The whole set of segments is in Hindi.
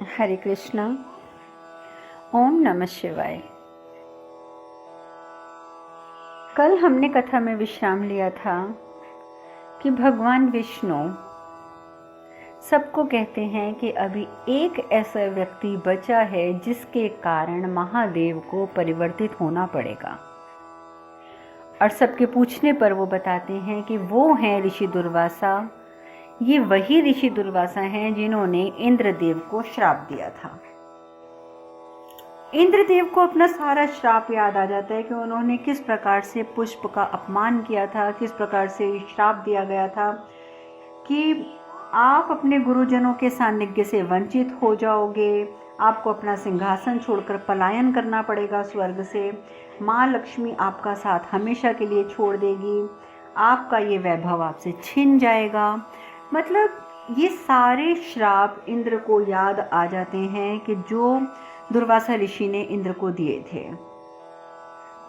हरे कृष्णा। ओम नमः शिवाय। कल हमने कथा में विश्राम लिया था कि भगवान विष्णु सबको कहते हैं कि अभी एक ऐसा व्यक्ति बचा है जिसके कारण महादेव को परिवर्तित होना पड़ेगा। और सबके पूछने पर वो बताते हैं कि वो हैं ऋषि दुर्वासा। ये वही ऋषि दुर्वासा हैं जिन्होंने इंद्रदेव को श्राप दिया था। इंद्रदेव को अपना सारा श्राप याद आ जाता है कि उन्होंने किस प्रकार से पुष्प का अपमान किया था, किस प्रकार से श्राप दिया गया था कि आप अपने गुरुजनों के सान्निध्य से वंचित हो जाओगे, आपको अपना सिंहासन छोड़कर पलायन करना पड़ेगा स्वर्ग से, माँ लक्ष्मी आपका साथ हमेशा के लिए छोड़ देगी, आपका ये वैभव आपसे छिन जाएगा। मतलब ये सारे श्राप इंद्र को याद आ जाते हैं कि जो दुर्वासा ऋषि ने इंद्र को दिए थे।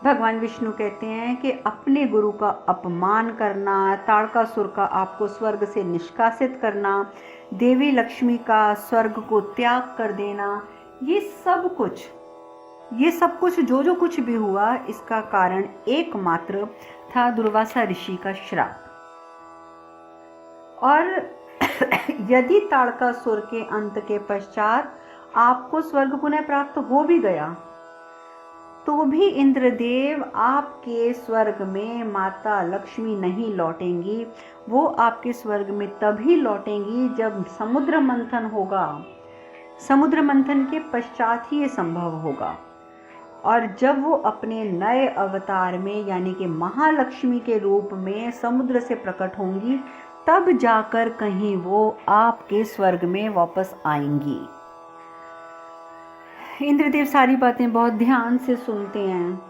भगवान विष्णु कहते हैं कि अपने गुरु का अपमान करना, ताड़कासुर का आपको स्वर्ग से निष्कासित करना, देवी लक्ष्मी का स्वर्ग को त्याग कर देना, ये सब कुछ जो कुछ भी हुआ इसका कारण एकमात्र था दुर्वासा ऋषि का श्राप। और यदि ताड़कासुर के अंत के पश्चात आपको स्वर्ग पुनः प्राप्त हो भी गया तो भी इंद्रदेव आपके स्वर्ग में माता लक्ष्मी नहीं लौटेंगी। वो आपके स्वर्ग में तभी लौटेंगी जब समुद्र मंथन होगा। समुद्र मंथन के पश्चात ही ये संभव होगा। और जब वो अपने नए अवतार में यानी कि महालक्ष्मी के रूप में समुद्र से प्रकट होंगी तब जाकर कहीं वो आपके स्वर्ग में वापस आएंगी। इंद्रदेव सारी बातें बहुत ध्यान से सुनते हैं।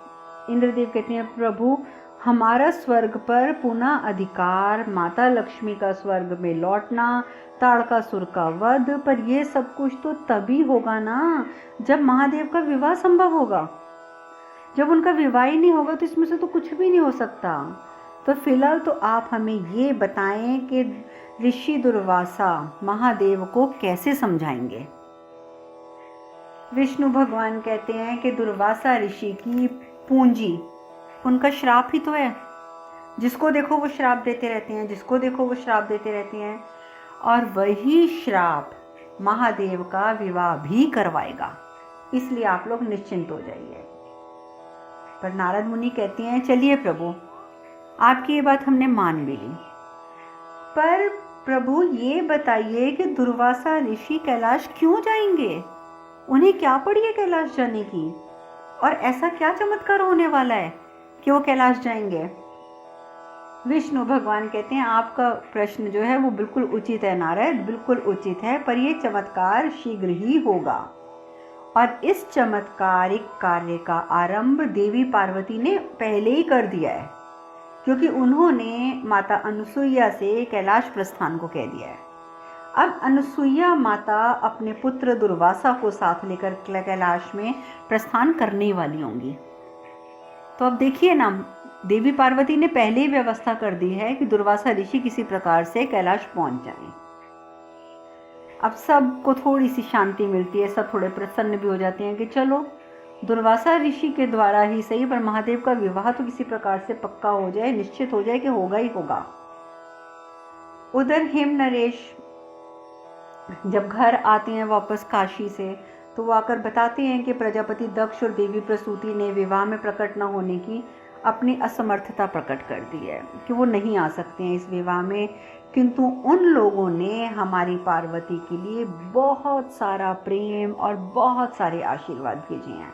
इंद्रदेव कहते हैं, प्रभु हमारा स्वर्ग पर पुनः अधिकार, माता लक्ष्मी का स्वर्ग में लौटना, ताड़कासुर का वध, पर ये सब कुछ तो तभी होगा ना जब महादेव का विवाह संभव होगा। जब उनका विवाह ही नहीं होगा तो इसमें से तो कुछ भी नहीं हो सकता। तो फिलहाल तो आप हमें ये बताएं कि ऋषि दुर्वासा महादेव को कैसे समझाएंगे। विष्णु भगवान कहते हैं कि दुर्वासा ऋषि की पूंजी उनका श्राप ही तो है। जिसको देखो वो श्राप देते रहते हैं, जिसको देखो वो श्राप देते रहते हैं, और वही श्राप महादेव का विवाह भी करवाएगा। इसलिए आप लोग निश्चिंत हो जाइए। पर नारद मुनि कहते हैं, चलिए प्रभु आपकी ये बात हमने मान भी ली, पर प्रभु ये बताइए कि दुर्वासा ऋषि कैलाश क्यों जाएंगे? उन्हें क्या पड़ी है कैलाश जाने की? और ऐसा क्या चमत्कार होने वाला है कि वो कैलाश जाएंगे? विष्णु भगवान कहते हैं, आपका प्रश्न जो है वो बिल्कुल उचित है नारद, बिल्कुल उचित है, पर ये चमत्कार शीघ्र ही होगा। और इस चमत्कारिक कार्य का आरंभ देवी पार्वती ने पहले ही कर दिया है, क्योंकि उन्होंने माता अनुसुईया से कैलाश प्रस्थान को कह दिया है। अब अनुसुईया माता अपने पुत्र दुर्वासा को साथ लेकर कैलाश में प्रस्थान करने वाली होंगी। तो अब देखिए ना, देवी पार्वती ने पहले ही व्यवस्था कर दी है कि दुर्वासा ऋषि किसी प्रकार से कैलाश पहुंच जाएं। अब सबको थोड़ी सी शांति मिलती है, सब थोड़े प्रसन्न भी हो जाते हैं कि चलो दुर्वासा ऋषि के द्वारा ही सही पर महादेव का विवाह तो किसी प्रकार से पक्का हो जाए, निश्चित हो जाए कि होगा ही होगा। उधर हेम नरेश जब घर आते हैं वापस काशी से तो वो आकर बताते हैं कि प्रजापति दक्ष और देवी प्रसूति ने विवाह में प्रकट न होने की अपनी असमर्थता प्रकट कर दी है कि वो नहीं आ सकते हैं इस विवाह में, किंतु उन लोगों ने हमारी पार्वती के लिए बहुत सारा प्रेम और बहुत सारे आशीर्वाद भेजे हैं,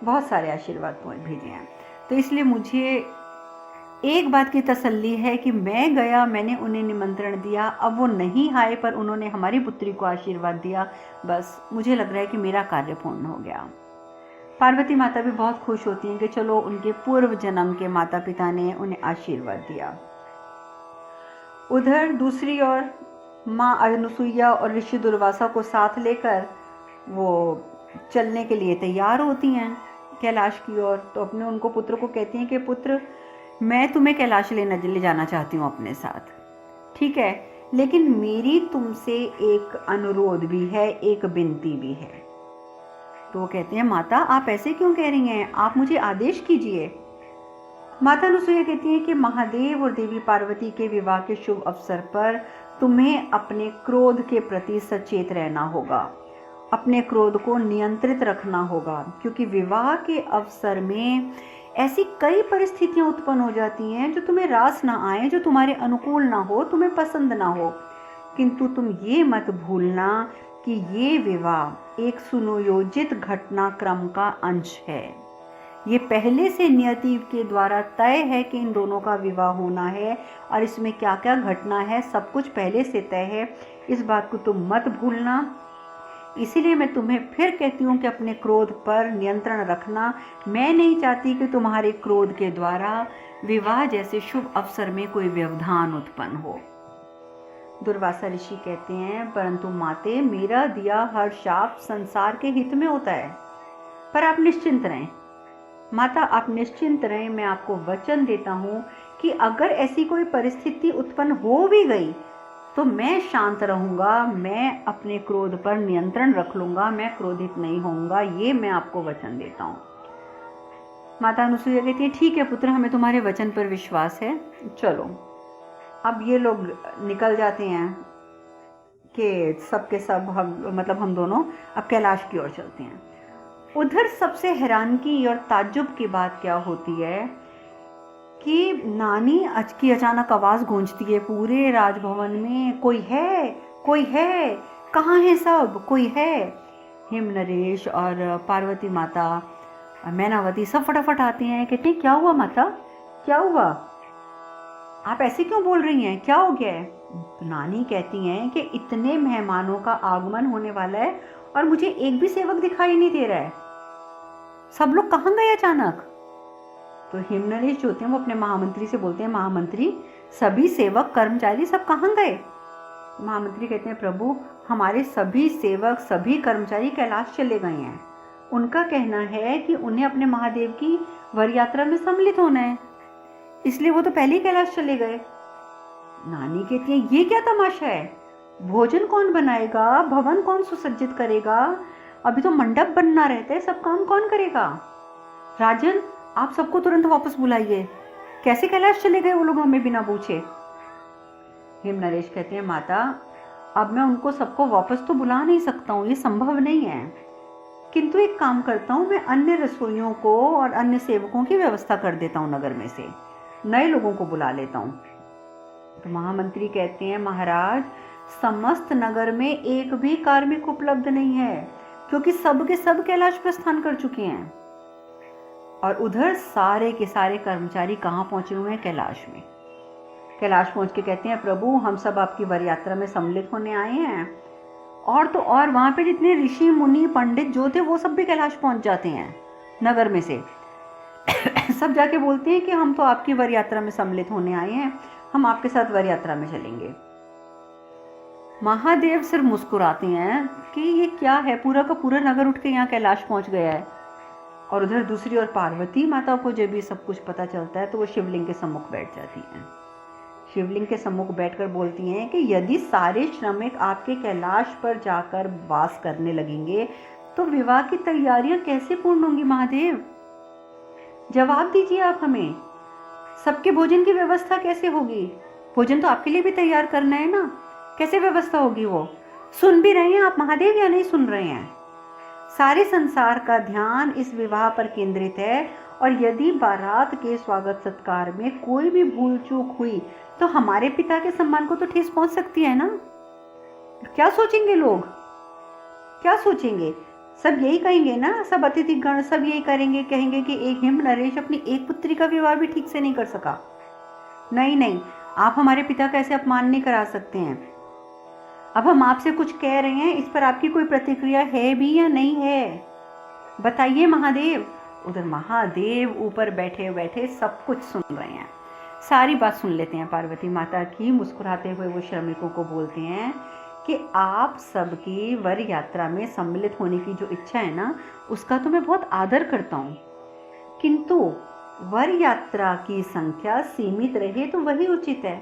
बहुत सारे आशीर्वाद भेजे हैं। तो इसलिए मुझे एक बात की तसल्ली है कि मैं गया, मैंने उन्हें निमंत्रण दिया, अब वो नहीं आए पर उन्होंने हमारी पुत्री को आशीर्वाद दिया, बस मुझे लग रहा है कि मेरा कार्य पूर्ण हो गया। पार्वती माता भी बहुत खुश होती हैं कि चलो उनके पूर्व जन्म के माता पिता ने उन्हें आशीर्वाद दिया। उधर दूसरी ओर माँ अनुसुईया और ऋषि दुर्वासा को साथ लेकर वो चलने के लिए तैयार होती हैं कैलाश की ओर। तो अपने उनको पुत्र को कहती हैं कि पुत्र मैं तुम्हें कैलाश ले जाना चाहती हूँ अपने साथ, ठीक है, लेकिन मेरी तुमसे एक अनुरोध भी है, एक विनती भी है। तो वो कहते हैं, माता आप ऐसे क्यों कह रही हैं, आप मुझे आदेश कीजिए। माता अनुसुईया कहती है कि महादेव और देवी पार्वती के विवाह के शुभ अवसर पर तुम्हें अपने क्रोध के प्रति सचेत रहना होगा, अपने क्रोध को नियंत्रित रखना होगा, क्योंकि विवाह के अवसर में ऐसी कई परिस्थितियां उत्पन्न हो जाती हैं जो तुम्हें रास ना आए, जो तुम्हारे अनुकूल ना हो, तुम्हें पसंद ना हो। किंतु तुम ये मत भूलना कि ये विवाह एक सुनियोजित घटनाक्रम का अंश है। ये पहले से नियति के द्वारा तय है कि इन दोनों का विवाह होना है, और इसमें क्या क्या घटना है सब कुछ पहले से तय है। इस बात को तुम मत भूलना। इसीलिए मैं तुम्हें फिर कहती हूँ कि अपने क्रोध पर नियंत्रण रखना। मैं नहीं चाहती कि तुम्हारे क्रोध के द्वारा विवाह जैसे शुभ अवसर में कोई व्यवधान उत्पन्न हो। दुर्वासा ऋषि कहते हैं, परंतु माते, मेरा दिया हर शाप संसार के हित में होता है, पर आप निश्चिंत रहें। माता आप निश्चिंत रहें, मैं आपको वचन देता हूँ कि अगर ऐसी कोई परिस्थिति उत्पन्न हो भी गई तो मैं शांत रहूंगा, मैं अपने क्रोध पर नियंत्रण रख लूंगा, मैं क्रोधित नहीं होऊंगा, ये मैं आपको वचन देता हूँ। माता अनुसुईया कहती है, ठीक है पुत्र, हमें तुम्हारे वचन पर विश्वास है, चलो। अब ये लोग निकल जाते हैं कि सब के सब हम दोनों अब कैलाश की ओर चलते हैं। उधर सबसे हैरानगी और ताज्जुब की बात क्या होती है कि नानी की अचानक आवाज गूंजती है पूरे राजभवन में, कोई है, कोई है, कहाँ है सब, कोई है। हिम नरेश और पार्वती माता, मैनावती सब फटाफट आती हैं, कहते हैं, क्या हुआ माता, क्या हुआ, आप ऐसे क्यों बोल रही हैं, क्या हो गया है। तो नानी कहती हैं कि इतने मेहमानों का आगमन होने वाला है और मुझे एक भी सेवक दिखाई नहीं दे रहा है, सब लोग कहाँ गए अचानक। तो हिमनरेश जो होते हैं वो अपने महामंत्री से बोलते हैं, महामंत्री, सभी सेवक कर्मचारी सब कहाँ गए। महामंत्री कहते हैं, प्रभु, हमारे सभी सेवक सभी कर्मचारी कैलाश चले गए हैं। उनका कहना है कि उन्हें अपने महादेव की वर यात्रा में सम्मिलित होना है, इसलिए वो तो पहले ही कैलाश चले गए। नानी कहती है, ये क्या तमाशा है, भोजन कौन बनाएगा, भवन कौन सुसज्जित करेगा, अभी तो मंडप बनना रहता है, सब काम कौन करेगा। राजन, आप सबको तुरंत वापस बुलाइए, कैसे कैलाश चले गए वो लोग हमें बिना पूछे। हिम नरेश कहते हैं, माता, अब मैं उनको सबको वापस तो बुला नहीं सकता हूँ, ये संभव नहीं है, किंतु एक काम करता हूँ, मैं अन्य रसोइयों को और अन्य सेवकों की व्यवस्था कर देता हूँ, नगर में से नए लोगों को बुला लेता हूँ। तो महामंत्री कहते हैं, महाराज, समस्त नगर में एक भी कार्मिक उपलब्ध नहीं है, क्योंकि सब के सब कैलाश प्रस्थान कर चुके हैं। और उधर सारे के सारे कर्मचारी कहाँ पहुंचे हुए हैं, कैलाश में। कैलाश पहुंच के कहते हैं, प्रभु, हम सब आपकी वर यात्रा में सम्मिलित होने आए हैं। और तो और वहां पे जितने ऋषि मुनि पंडित जो थे वो सब भी कैलाश पहुंच जाते हैं नगर में से। सब जाके बोलते हैं कि हम तो आपकी वर यात्रा में सम्मिलित होने आए हैं, हम आपके साथ वर यात्रा में चलेंगे। महादेव सिर्फ मुस्कुराते हैं कि ये क्या है, पूरा का पूरा नगर उठ के यहाँ कैलाश पहुंच गया है। और उधर दूसरी ओर पार्वती माता को जब ये सब कुछ पता चलता है तो वो शिवलिंग के सम्मुख बैठ जाती हैं। शिवलिंग के सम्मुख बैठकर बोलती हैं कि यदि सारे श्रमिक आपके कैलाश पर जाकर वास करने लगेंगे तो विवाह की तैयारियां कैसे पूर्ण होंगी। महादेव, जवाब दीजिए आप हमें, सबके भोजन की व्यवस्था कैसे होगी। भोजन तो आपके लिए भी तैयार करना है ना, कैसे व्यवस्था होगी। वो सुन भी रहे हैं आप महादेव या नहीं सुन रहे हैं। सारे संसार का ध्यान इस विवाह पर केंद्रित है, और यदि बारात के स्वागत सत्कार में कोई भी भूल चूक हुई तो हमारे पिता के सम्मान को तो ठेस पहुंच सकती है ना। क्या सोचेंगे लोग, क्या सोचेंगे। सब यही कहेंगे ना, सब अतिथिगण सब यही करेंगे, कहेंगे कि एक हिम नरेश अपनी एक पुत्री का विवाह भी ठीक से नहीं कर सका। नहीं नहीं, आप हमारे पिता का ऐसे अपमान नहीं करा सकते हैं। अब हम आपसे कुछ कह रहे हैं, इस पर आपकी कोई प्रतिक्रिया है भी या नहीं है, बताइए महादेव। उधर महादेव ऊपर बैठे बैठे सब कुछ सुन रहे हैं, सारी बात सुन लेते हैं पार्वती माता की। मुस्कुराते हुए वो श्रमिकों को बोलते हैं कि आप सबकी वर यात्रा में सम्मिलित होने की जो इच्छा है ना, उसका तो मैं बहुत आदर करता हूँ, किंतु वर यात्रा की संख्या सीमित रहे तो वही उचित है।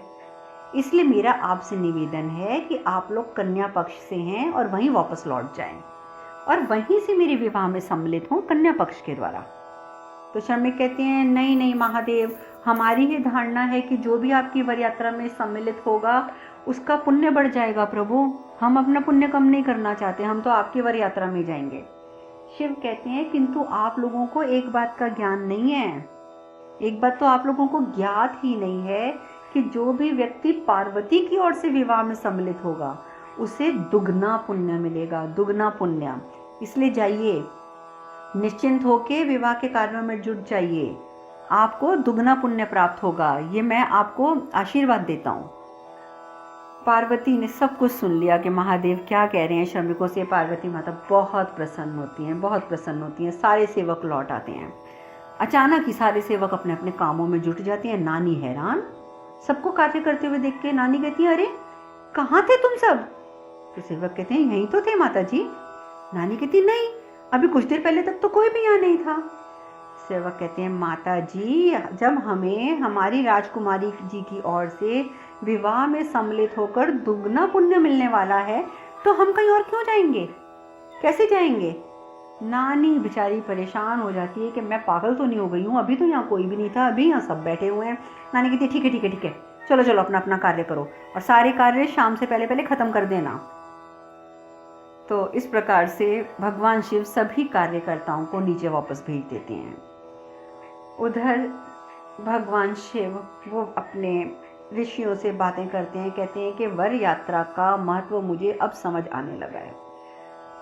इसलिए मेरा आपसे निवेदन है कि आप लोग कन्या पक्ष से हैं और वहीं वापस लौट जाएं और वहीं से मेरे विवाह में सम्मिलित हों कन्या पक्ष के द्वारा। तो श्रमिक कहते हैं नहीं नहीं महादेव, हमारी ही धारणा है कि जो भी आपकी वर यात्रा में सम्मिलित होगा उसका पुण्य बढ़ जाएगा प्रभु, हम अपना पुण्य कम नहीं करना चाहते, हम तो आपकी वर यात्रा में जाएंगे। शिव कहते हैं किंतु आप लोगों को एक बात का ज्ञान नहीं है, एक बात तो आप लोगों को ज्ञात ही नहीं है कि जो भी व्यक्ति पार्वती की ओर से विवाह में सम्मिलित होगा उसे दुगना पुण्य मिलेगा, दुगना पुण्य। इसलिए जाइए, निश्चिंत होके विवाह के कार्यों में जुट जाइए, आपको दुगना पुण्य प्राप्त होगा, ये मैं आपको आशीर्वाद देता हूँ। पार्वती ने सब कुछ सुन लिया कि महादेव क्या कह रहे हैं श्रमिकों से। पार्वती माता बहुत प्रसन्न होती हैं, बहुत प्रसन्न होती हैं। सारे सेवक लौट आते हैं। अचानक ही सारे सेवक अपने अपने कामों में जुट जाते हैं। नानी हैरान, सबको कार्य करते हुए देख के नानी कहती है अरे कहाँ थे तुम सब? तो सेवक कहते हैं यहीं तो थे माता जी। नानी कहती नहीं, अभी कुछ देर पहले तक तो कोई भी यहाँ नहीं था। सेवक कहते हैं माता जी, जब हमें हमारी राजकुमारी जी की ओर से विवाह में सम्मिलित होकर दुगना पुण्य मिलने वाला है तो हम कहीं और क्यों जाएंगे, कैसे जाएंगे? नानी बेचारी परेशान हो जाती है कि मैं पागल तो नहीं हो गई हूँ, अभी तो यहाँ कोई भी नहीं था, अभी यहाँ सब बैठे हुए हैं। नानी कहती है ठीक है ठीक है ठीक है, चलो चलो अपना अपना कार्य करो और सारे कार्य शाम से पहले पहले खत्म कर देना। तो इस प्रकार से भगवान शिव सभी कार्यकर्ताओं को नीचे वापस भेज देते हैं। उधर भगवान शिव वो अपने ऋषियों से बातें करते हैं, कहते हैं कि वर यात्रा का महत्व मुझे अब समझ आने लगा है।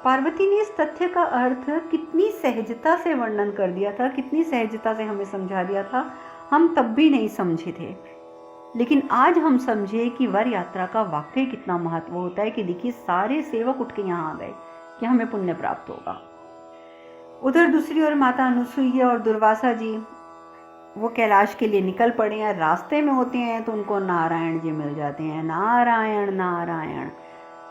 पार्वती ने इस तथ्य का अर्थ कितनी सहजता से वर्णन कर दिया था, कितनी सहजता से हमें समझा दिया था, हम तब भी नहीं समझे थे, लेकिन आज हम समझे कि वर यात्रा का वाकई कितना महत्व होता है। कि देखिए सारे सेवक उठ के यहाँ आ गए कि हमें पुण्य प्राप्त होगा। उधर दूसरी ओर माता अनुसुईया और दुर्वासा जी वो कैलाश के लिए निकल पड़े हैं। रास्ते में होते हैं तो उनको नारायण जी मिल जाते हैं। नारायण नारायण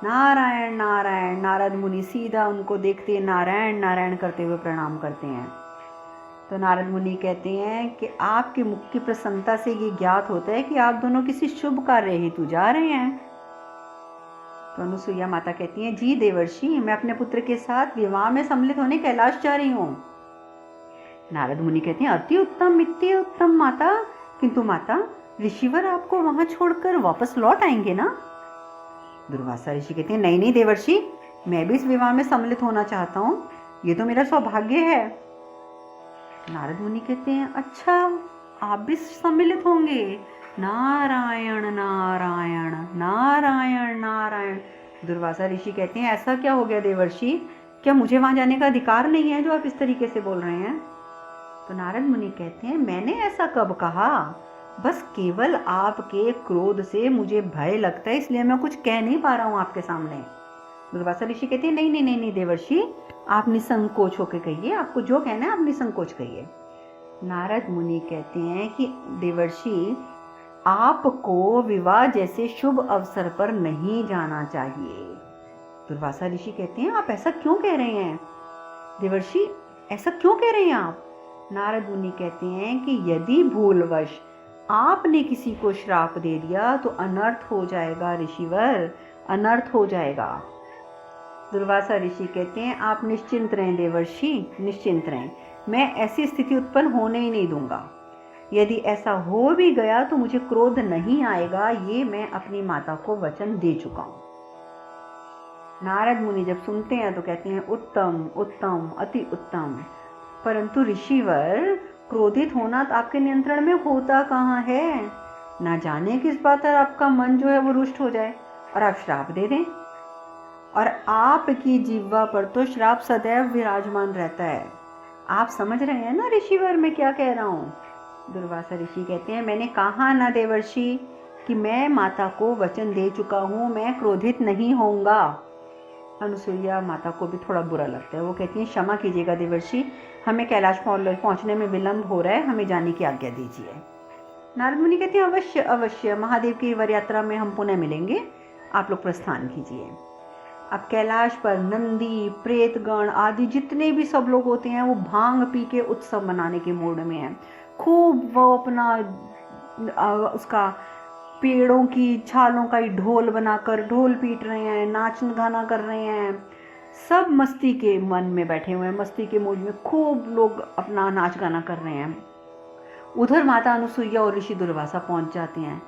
नारायण नारायण। नारद मुनि सीधा उनको देखते नारायण नारायण करते हुए प्रणाम करते हैं। तो नारद मुनि कहते हैं कि आपके मुख की प्रसन्नता से ये ज्ञात होता है कि आप दोनों किसी शुभ कार्य हेतु जा रहे हैं। तो अनुसुईया माता कहती हैं जी देवर्षि, मैं अपने पुत्र के साथ विवाह में सम्मिलित होने कैलाश जा रही हूँ। नारद मुनि कहते हैं अति उत्तम माता, किंतु माता ऋषिवर आपको वहां छोड़कर वापस लौट आएंगे ना? दुर्वासा ऋषि कहते हैं नहीं नहीं देवर्षि, मैं भी इस विवाह में सम्मिलित होना चाहता हूँ, ये तो मेरा सौभाग्य है। नारद मुनि कहते हैं अच्छा, आप भी सम्मिलित होंगे? नारायण नारायण नारायण नारायण। दुर्वासा ऋषि कहते हैं ऐसा क्या हो गया देवर्षि, क्या मुझे वहां जाने का अधिकार नहीं है जो आप इस तरीके से बोल रहे हैं? तो नारद मुनि कहते हैं मैंने ऐसा कब कहा, बस केवल आपके क्रोध से मुझे भय लगता है, इसलिए मैं कुछ कह नहीं पा रहा हूँ आपके सामने। दुर्वासा ऋषि कहते हैं नहीं नहीं नहीं नहीं देवर्षि, आप निसंकोच होकर कहिए, आपको जो कहना है आप निसंकोच कहिए। नारद मुनि कहते हैं कि देवर्षि, आपको विवाह जैसे शुभ अवसर पर नहीं जाना चाहिए। दुर्वासा ऋषि कहते हैं आप ऐसा क्यों कह रहे हैं देवर्षि, ऐसा क्यों कह रहे हैं आप? नारद मुनि कहते हैं कि यदि भूलवश आपने किसी को श्राप दे दिया तो अनर्थ हो जाएगा ऋषिवर, अनर्थ हो जाएगा। दुर्वासा ऋषि कहते हैं आप निश्चिंत रहें देवर्षि, निश्चिंत रहें, मैं ऐसी स्थिति उत्पन्न होने ही नहीं दूंगा। यदि ऐसा हो भी गया तो मुझे क्रोध नहीं आएगा, ये मैं अपनी माता को वचन दे चुका हूं। नारद मुनि जब सुनते हैं तो कहते हैं उत्तम उत्तम अति उत्तम, परंतु ऋषिवर क्रोधित होना तो आपके नियंत्रण में होता कहाँ है? ना जाने किस बात पर आपका मन जो है वो रुष्ट हो जाए और आप श्राप दे दें, और आपकी जिह्वा पर तो श्राप सदैव विराजमान रहता है। आप समझ रहे हैं ना ऋषिवर मैं क्या कह रहा हूँ? दुर्वासा ऋषि कहते हैं मैंने कहा ना देवर्षि कि मैं माता को वचन दे चुका हूँ, मैं क्रोधित नहीं होऊंगा। अनुसुईया माता को भी थोड़ा बुरा लगता है, वो कहती हैं क्षमा कीजिएगा देवर्षि, हमें कैलाश पहुंचने में विलंब हो रहा है, हमें जाने की आज्ञा दीजिए। नारद मुनि कहते हैं अवश्य अवश्य, महादेव की वर यात्रा में हम पुनः मिलेंगे, आप लोग प्रस्थान कीजिए। अब कैलाश पर नंदी प्रेतगण आदि जितने भी सब लोग होते हैं वो भांग पी के उत्सव मनाने के मूड में हैं। खूब वो अपना उसका पेड़ों की छालों का ही ढोल बनाकर ढोल पीट रहे हैं, नाच गाना कर रहे हैं, सब मस्ती के मन में बैठे हुए हैं, मस्ती के मूड में खूब लोग अपना नाच गाना कर रहे हैं। उधर माता अनुसुईया और ऋषि दुर्वासा पहुंच जाते हैं।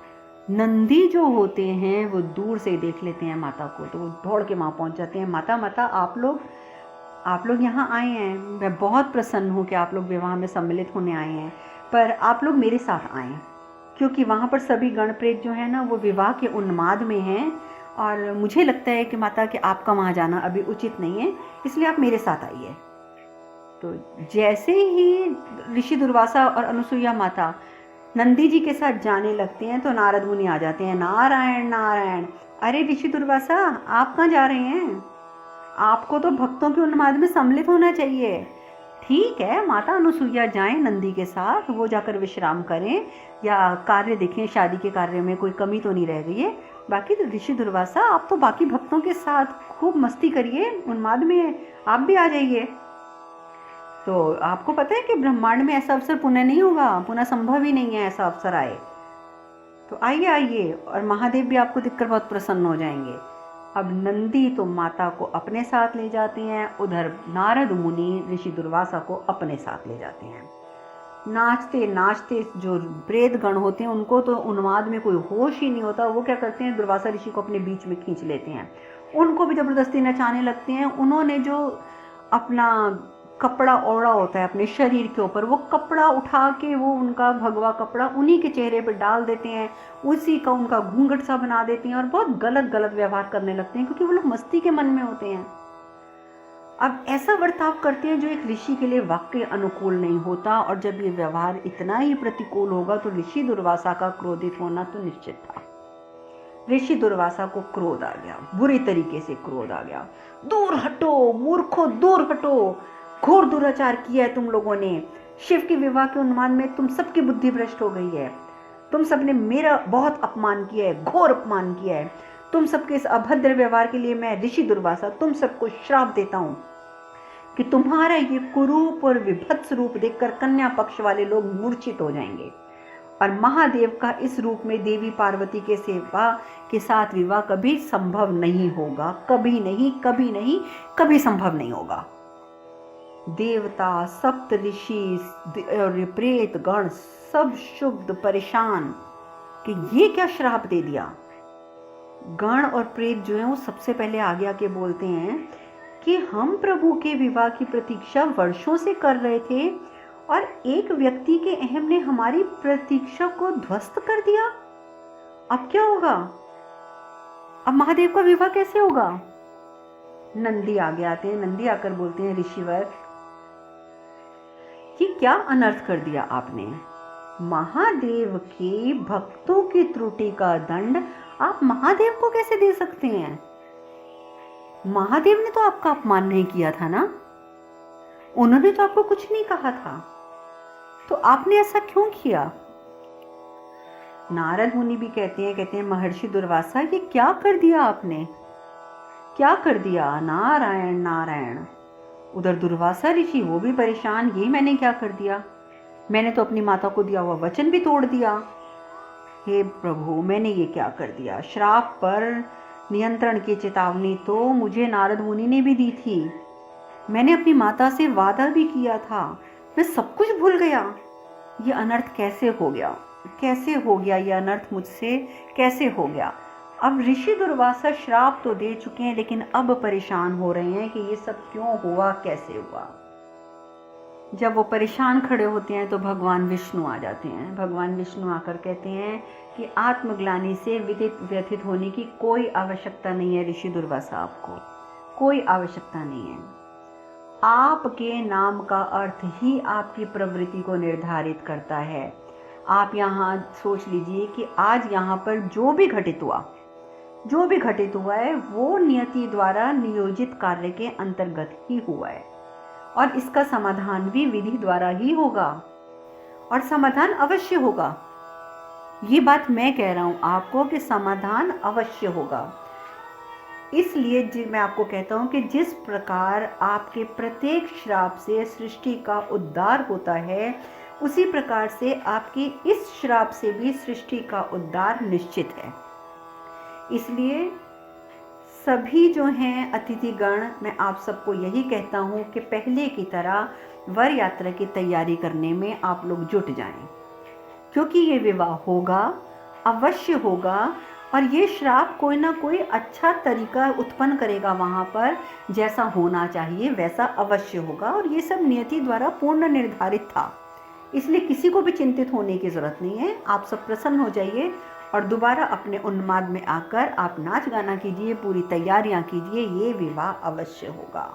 नंदी जो होते हैं वो दूर से देख लेते हैं माता को, तो वो दौड़ के वहाँ पहुंच जाते हैं। माता माता आप लोग यहाँ आए हैं, मैं बहुत प्रसन्न हूँ कि आप लोग विवाह में सम्मिलित होने आए हैं, पर आप लोग मेरे साथ आएँ, क्योंकि वहाँ पर सभी गण प्रेत जो है ना वो विवाह के उन्माद में हैं, और मुझे लगता है कि माता कि आपका वहाँ जाना अभी उचित नहीं है, इसलिए आप मेरे साथ आइए। तो जैसे ही ऋषि दुर्वासा और अनुसुईया माता नंदी जी के साथ जाने लगते हैं तो नारद मुनि आ जाते हैं। नारायण नारायण, अरे ऋषि दुर्वासा आप कहाँ जा रहे हैं? आपको तो भक्तों के उन्माद में सम्मिलित होना चाहिए। ठीक है, माता अनुसुईया जाएं नंदी के साथ, वो जाकर विश्राम करें या कार्य देखें, शादी के कार्य में कोई कमी तो नहीं रह गई है। बाकी तो ऋषि दुर्वासा आप तो बाकी भक्तों के साथ खूब मस्ती करिए, उन्माद में आप भी आ जाइए। तो आपको पता है कि ब्रह्मांड में ऐसा अवसर पुनः नहीं होगा, पुनः संभव ही नहीं है ऐसा अवसर आए। तो आइए आइए, और महादेव भी आपको देखकर बहुत प्रसन्न हो जाएंगे। अब नंदी तो माता को अपने साथ ले जाते हैं, उधर नारद मुनि ऋषि दुर्वासा को अपने साथ ले जाते हैं। नाचते नाचते जो प्रेत गण होते हैं उनको तो उन्माद में कोई होश ही नहीं होता। वो क्या करते हैं, दुर्वासा ऋषि को अपने बीच में खींच लेते हैं, उनको भी जबरदस्ती नचाने लगते हैं। उन्होंने जो अपना कपड़ा ओढ़ा होता है अपने शरीर के ऊपर, वो कपड़ा उठा के वो उनका भगवा कपड़ा उन्हीं के चेहरे पर डाल देते हैं, उसी का उनका घूंघट सा बना देते हैं और बहुत गलत गलत व्यवहार करने लगते हैं, क्योंकि वो लोग मस्ती के मन में होते हैं। अब ऐसा बर्ताव करते हैं जो एक ऋषि के लिए वाकई अनुकूल नहीं होता, और जब ये व्यवहार इतना ही प्रतिकूल होगा तो ऋषि दुर्वासा का क्रोधित होना तो निश्चित था। ऋषि दुर्वासा को क्रोध आ गया, बुरी तरीके से क्रोध आ गया। दूर हटो मूर्खो, दूर हटो, घोर दुराचार किया है तुम लोगों ने। शिव के विवाह के उन्माद में तुम सबकी बुद्धि भ्रष्ट हो गई है। तुम सबने मेरा बहुत अपमान किया है, घोर अपमान किया है। तुम सबके इस अभद्र व्यवहार के लिए मैं ऋषि दुर्वासा तुम सबको श्राप देता हूँ कि तुम्हारा ये कुरूप और विभत्स रूप देखकर कन्या पक्ष वाले लोग मूर्छित हो जाएंगे, और महादेव का इस रूप में देवी पार्वती के सेवा के साथ विवाह कभी संभव नहीं होगा। कभी नहीं, कभी नहीं, कभी संभव नहीं होगा। देवता, सप्त ऋषि और प्रेत गण सब शुद्ध परेशान कि ये क्या श्राप दे दिया। गण और प्रेत जो है वो सबसे पहले आगे आके बोलते हैं कि हम प्रभु के विवाह की प्रतीक्षा वर्षों से कर रहे थे, और एक व्यक्ति के अहम ने हमारी प्रतीक्षा को ध्वस्त कर दिया। अब क्या होगा? अब महादेव का विवाह कैसे होगा? नंदी आगे आते हैं। नंदी आकर बोलते हैं, ऋषिवर कि क्या अनर्थ कर दिया आपने। महादेव के भक्तों की त्रुटि का दंड आप महादेव को कैसे दे सकते हैं? महादेव ने तो आपका अपमान नहीं किया था ना, उन्होंने तो आपको कुछ नहीं कहा था, तो आपने ऐसा क्यों किया? नारद मुनि भी कहते हैं महर्षि दुर्वासा ये क्या कर दिया आपने, क्या कर दिया? नारायण नारायण। उधर दुर्वासा ऋषि वो भी परेशान, ये मैंने क्या कर दिया? मैंने तो अपनी माता को दिया हुआ वचन भी तोड़ दिया। हे प्रभु, मैंने ये क्या कर दिया? श्राप पर नियंत्रण की चेतावनी तो मुझे नारद मुनि ने भी दी थी। मैंने अपनी माता से वादा भी किया था, मैं सब कुछ भूल गया। ये अनर्थ कैसे हो गया? कैसे हो गया ये अनर्थ मुझसे? कैसे हो गया? अब ऋषि दुर्वासा श्राप तो दे चुके हैं, लेकिन अब परेशान हो रहे हैं कि ये सब क्यों हुआ, कैसे हुआ। जब वो परेशान खड़े होते हैं तो भगवान विष्णु आ जाते हैं। भगवान विष्णु आकर कहते हैं कि आत्मग्लानि से व्यथित होने की कोई आवश्यकता नहीं है ऋषि दुर्वासा, आपको कोई आवश्यकता नहीं है। आपके नाम का अर्थ ही आपकी प्रवृत्ति को निर्धारित करता है। आप यहाँ सोच लीजिए कि आज यहाँ पर जो भी घटित हुआ है वो नियति द्वारा नियोजित कार्य के अंतर्गत ही हुआ है, और इसका समाधान भी विधि द्वारा ही होगा, और समाधान अवश्य होगा। ये बात मैं कह रहा हूँ आपको कि समाधान अवश्य होगा। इसलिए मैं आपको कहता हूँ कि जिस प्रकार आपके प्रत्येक श्राप से सृष्टि का उद्धार होता है, उसी प्रकार से आपकी इस श्राप से भी सृष्टि का उद्धार निश्चित है। इसलिए सभी जो हैं अतिथिगण, मैं आप सबको यही कहता हूँ कि पहले की तरह वर यात्रा की तैयारी करने में आप लोग जुट जाएं, क्योंकि ये विवाह होगा, अवश्य होगा, और ये श्राप कोई ना कोई अच्छा तरीका उत्पन्न करेगा वहाँ पर, जैसा होना चाहिए वैसा अवश्य होगा। और ये सब नियति द्वारा पूर्ण निर्धारित था, इसलिए किसी को भी चिंतित होने की ज़रूरत नहीं है। आप सब प्रसन्न हो जाइए और दोबारा अपने उन्माद में आकर आप नाच गाना कीजिए, पूरी तैयारियां कीजिए, ये विवाह अवश्य होगा।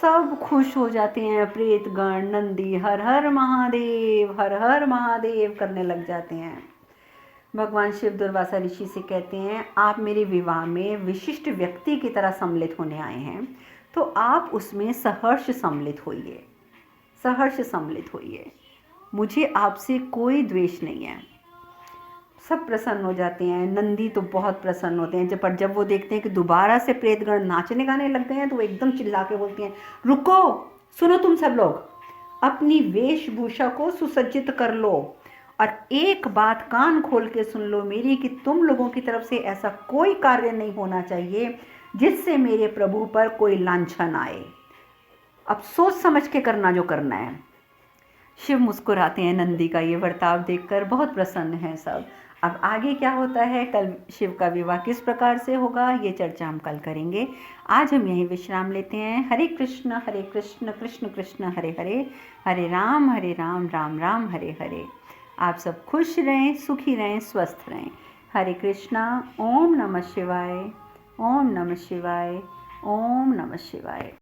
सब खुश हो जाते हैं, प्रेत गण नंदी हर हर महादेव करने लग जाते हैं। भगवान शिव दुर्वासा ऋषि से कहते हैं, आप मेरे विवाह में विशिष्ट व्यक्ति की तरह सम्मिलित होने आए हैं, तो आप उसमें सहर्ष सम्मिलित होइए, सहर्ष सम्मिलित होइए। मुझे आपसे कोई द्वेष नहीं है। सब प्रसन्न हो जाते हैं। नंदी तो बहुत प्रसन्न होते हैं, जब वो देखते हैं कि दोबारा से प्रेतगण नाचने गाने लग गए हैं, तो वो एकदम चिल्ला के बोलती हैं, रुको, सुनो तुम सब लोग, अपनी वेशभूषा को सुसज्जित कर लो और एक बात कान खोल के सुन लो मेरी, कि तुम लोगों की तरफ से ऐसा कोई कार्य नहीं होना चाहिए जिससे मेरे प्रभु पर कोई लांछन आए। अब सोच समझ के करना जो करना है। शिव मुस्कुराते हैं नंदी का ये बर्ताव देखकर, बहुत प्रसन्न हैं सब। अब आगे क्या होता है, कल शिव का विवाह किस प्रकार से होगा, ये चर्चा हम कल करेंगे। आज हम यहीं विश्राम लेते हैं। हरे कृष्ण कृष्ण कृष्ण हरे हरे, हरे राम राम राम हरे हरे। आप सब खुश रहें, सुखी रहें, स्वस्थ रहें। हरे कृष्णा। ओम नमः शिवाय, ओम नमः शिवाय, ओम नमः शिवाय।